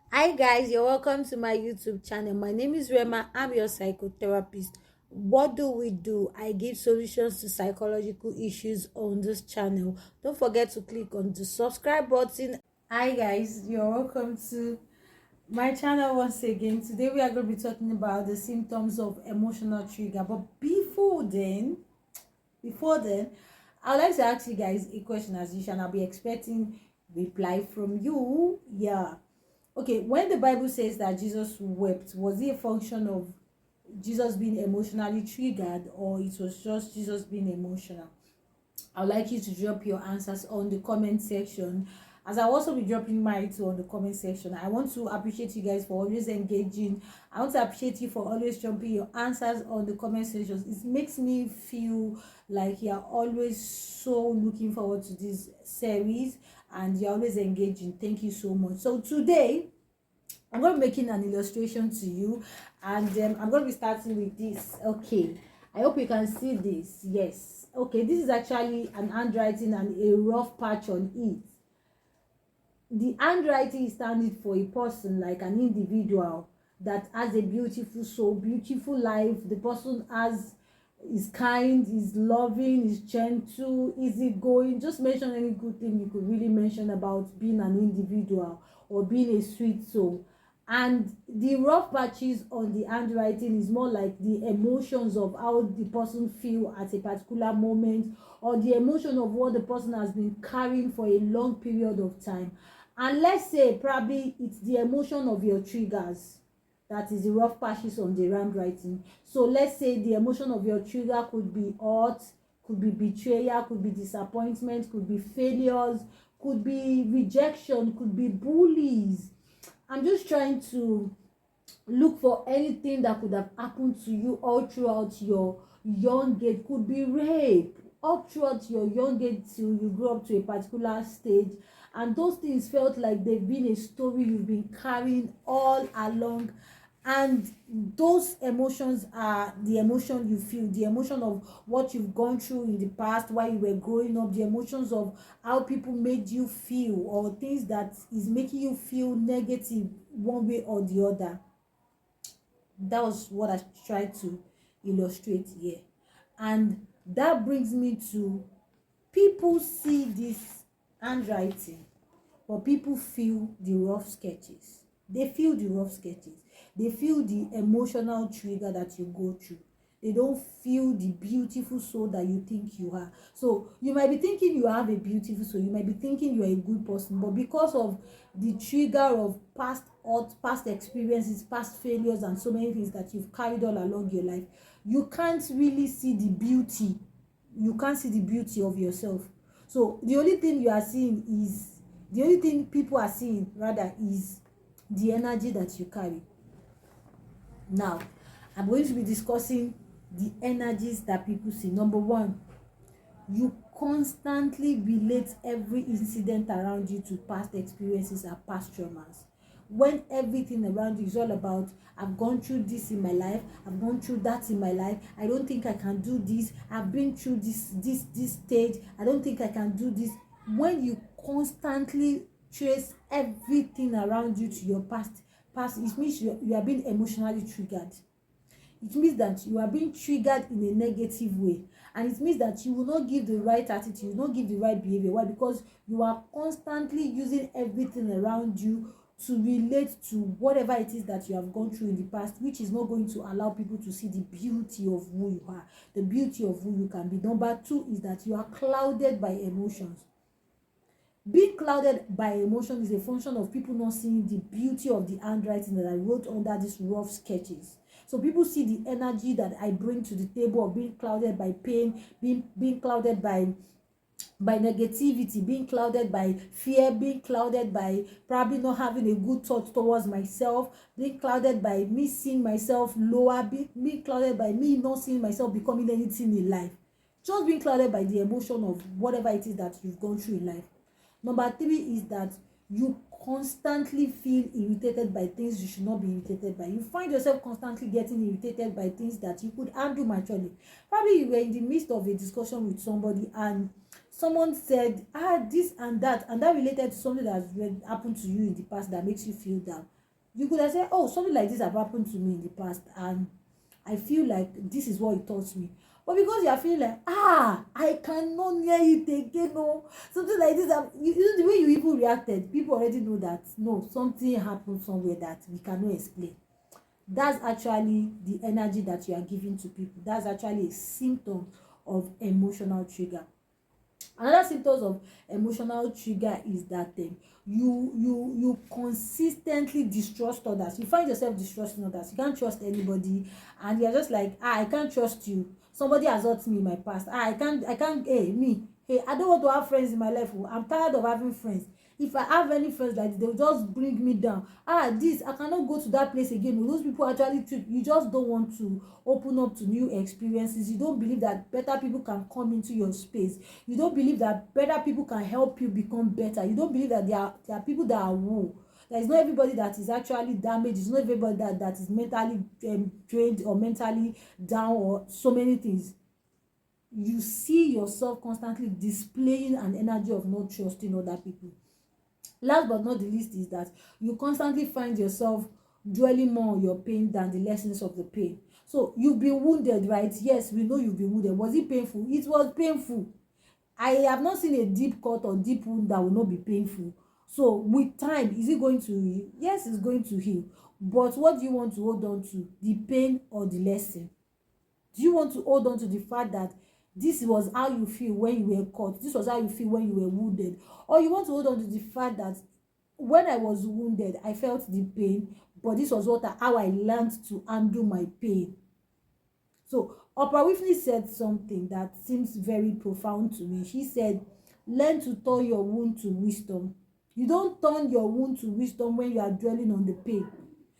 Hi guys, you're welcome to my YouTube channel. My name is Rema. I'm your psychotherapist. What do we do? I give solutions to psychological issues on this channel. Don't forget to click on the subscribe button. Hi guys, you're welcome to my channel once again. Today we are going to be talking about the symptoms of emotional trigger. But before then, I'd like to ask you guys a question as usual, and I'll be expecting reply from you. Yeah. Okay, when the Bible says that Jesus wept, was it a function of Jesus being emotionally triggered, or it was just Jesus being emotional? I'd like you to drop your answers on the comment section, as I'll also be dropping mine too on the comment section. I want to appreciate you guys for always engaging. I want to appreciate you for always dropping your answers on the comment section. It makes me feel like you're always so looking forward to this series and you're always engaging. Thank you so much. So today I'm going to be making an illustration to you, and I'm going to be starting with this. Okay, I hope you can see this. Yes. Okay, this is actually an handwriting and a rough patch on it. The handwriting is standing for a person, like an individual that has a beautiful soul, beautiful life. The person has is kind, is loving, is gentle, easygoing. Just mention any good thing you could really mention about being an individual or being a sweet soul. And the rough patches on the handwriting is more like the emotions of how the person feel at a particular moment, or the emotion of what the person has been carrying for a long period of time. And let's say probably it's the emotion of your triggers, that is the rough patches on the handwriting. So let's say the emotion of your trigger could be hurt, could be betrayal, could be disappointment, could be failures, could be rejection, could be bullies. I'm just trying to look for anything that could have happened to you all throughout your young age. Could be rape all throughout your young age till you grow up to a particular stage, and those things felt like they've been a story you've been carrying all along. And those emotions are the emotion you feel, the emotion of what you've gone through in the past while you were growing up, the emotions of how people made you feel, or things that is making you feel negative one way or the other. That was what I tried to illustrate here. And that brings me to, people see this handwriting, but people feel the rough sketches. They feel the rough sketches. They feel the emotional trigger that you go through. They don't feel the beautiful soul that you think you are. So you might be thinking you have a beautiful soul. You might be thinking you are a good person, but because of the trigger of past hurt, past experiences, past failures, and so many things that you've carried all along your life, you can't really see the beauty. You can't see the beauty of yourself. So the only thing people are seeing rather is the energy that you carry. Now, I'm going to be discussing the energies that people see. Number one, you constantly relate every incident around you to past experiences and past traumas. When everything around you is all about, I've gone through this in my life, I've gone through that in my life, I don't think I can do this, I've been through this stage, I don't think I can do this. When you constantly trace everything around you to your past, it means you are being emotionally triggered. It means that you are being triggered in a negative way, and it means that you will not give the right attitude, you will not give the right behavior. Why? Because you are constantly using everything around you to relate to whatever it is that you have gone through in the past, which is not going to allow people to see the beauty of who you are, the beauty of who you can be. Number two is that you are clouded by emotions. Being clouded by emotion is a function of people not seeing the beauty of the handwriting that I wrote under these rough sketches. So people see the energy that I bring to the table of being clouded by pain, being clouded by negativity, being clouded by fear, being clouded by probably not having a good thought towards myself, being clouded by me seeing myself lower, being clouded by me not seeing myself becoming anything in life. Just being clouded by the emotion of whatever it is that you've gone through in life. Number three is that you constantly feel irritated by things you should not be irritated by. You find yourself constantly getting irritated by things that you could handle maturely. Probably you were in the midst of a discussion with somebody, and someone said this and that related to something that has happened to you in the past that makes you feel down, you could have said, oh, something like this have happened to me in the past and I feel like this is what it taught me. But because you are feeling like, I cannot hear it again, no, something like this, you know, the way you even reacted, people already know that no, something happened somewhere that we cannot explain. That's actually the energy that you are giving to people. That's actually a symptom of emotional trigger. Another symptoms of emotional trigger is that you consistently distrust others. You find yourself distrusting others. You can't trust anybody and you're just like, I can't trust you. Somebody has hurt me in my past. I can't hey, I don't want to have friends in my life. I'm tired of having friends. If I have any friends like this, they will just bring me down. This, I cannot go to that place again. Those people actually treat you. Just don't want to open up to new experiences. You don't believe that better people can come into your space. You don't believe that better people can help you become better. You don't believe that there are people that are woo. There is not everybody that is actually damaged. It's not everybody that is mentally drained or mentally down or so many things. You see yourself constantly displaying an energy of not trusting other people. Last but not the least is that you constantly find yourself dwelling more on your pain than the lessons of the pain. So you've been wounded, right? Yes, we know you've been wounded. Was it painful? It was painful. I have not seen a deep cut or deep wound that will not be painful. So with time, is it going to heal? Yes, it's going to heal. But what do you want to hold on to? The pain or the lesson? Do you want to hold on to the fact that this was how you feel when you were caught, this was how you feel when you were wounded, or you want to hold on to the fact that when I was wounded I felt the pain, but this was how I learned to handle my pain? So Oprah Winfrey said something that seems very profound to me. She said, learn to turn your wound to wisdom. You don't turn your wound to wisdom when you are dwelling on the pain.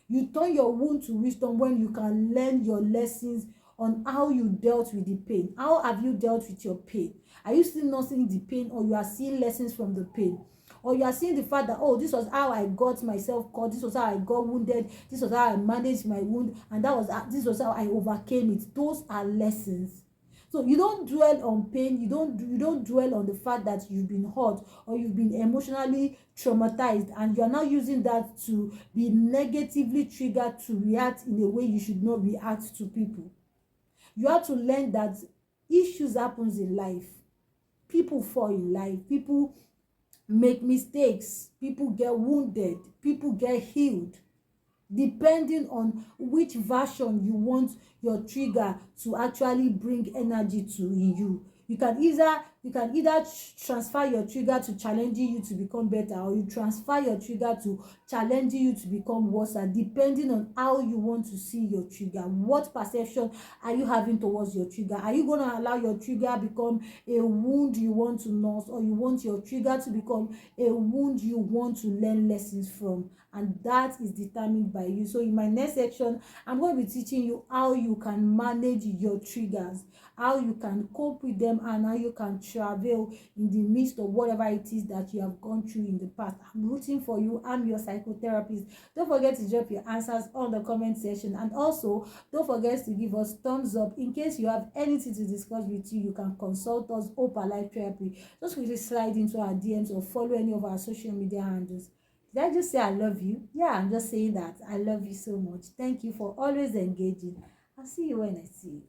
You turn your wound to wisdom when you can learn your lessons on how you dealt with the pain. How have you dealt with your pain? Are you still not seeing the pain, or you are seeing lessons from the pain? Or you are seeing the fact that, oh, this was how I got myself caught, this was how I got wounded, this was how I managed my wound, and this was how I overcame it. Those are lessons. So you don't dwell on pain, you don't dwell on the fact that you've been hurt or you've been emotionally traumatized and you are now using that to be negatively triggered to react in a way you should not react to people. You have to learn that issues happens in life. People fall in life, people make mistakes, people get wounded, people get healed, depending on which version you want your trigger to actually bring energy to in you. You can either transfer your trigger to challenging you to become better, or you transfer your trigger to challenging you to become worse, depending on how you want to see your trigger. What perception are you having towards your trigger? Are you going to allow your trigger become a wound you want to nurse, or you want your trigger to become a wound you want to learn lessons from? And that is determined by you. So in my next section, I'm going to be teaching you how you can manage your triggers, how you can cope with them, and how you can travel in the midst of whatever it is that you have gone through in the past. I'm rooting for you. I'm your psychotherapist. Don't forget to drop your answers on the comment section, and also don't forget to give us thumbs up. In case you have anything to discuss with you can consult us, Opal Life Therapy. Just quickly slide into our DMs or follow any of our social media handles. Did I just say I love you? Yeah, I'm just saying that I love you so much. Thank you for always engaging. I'll see you when I see you.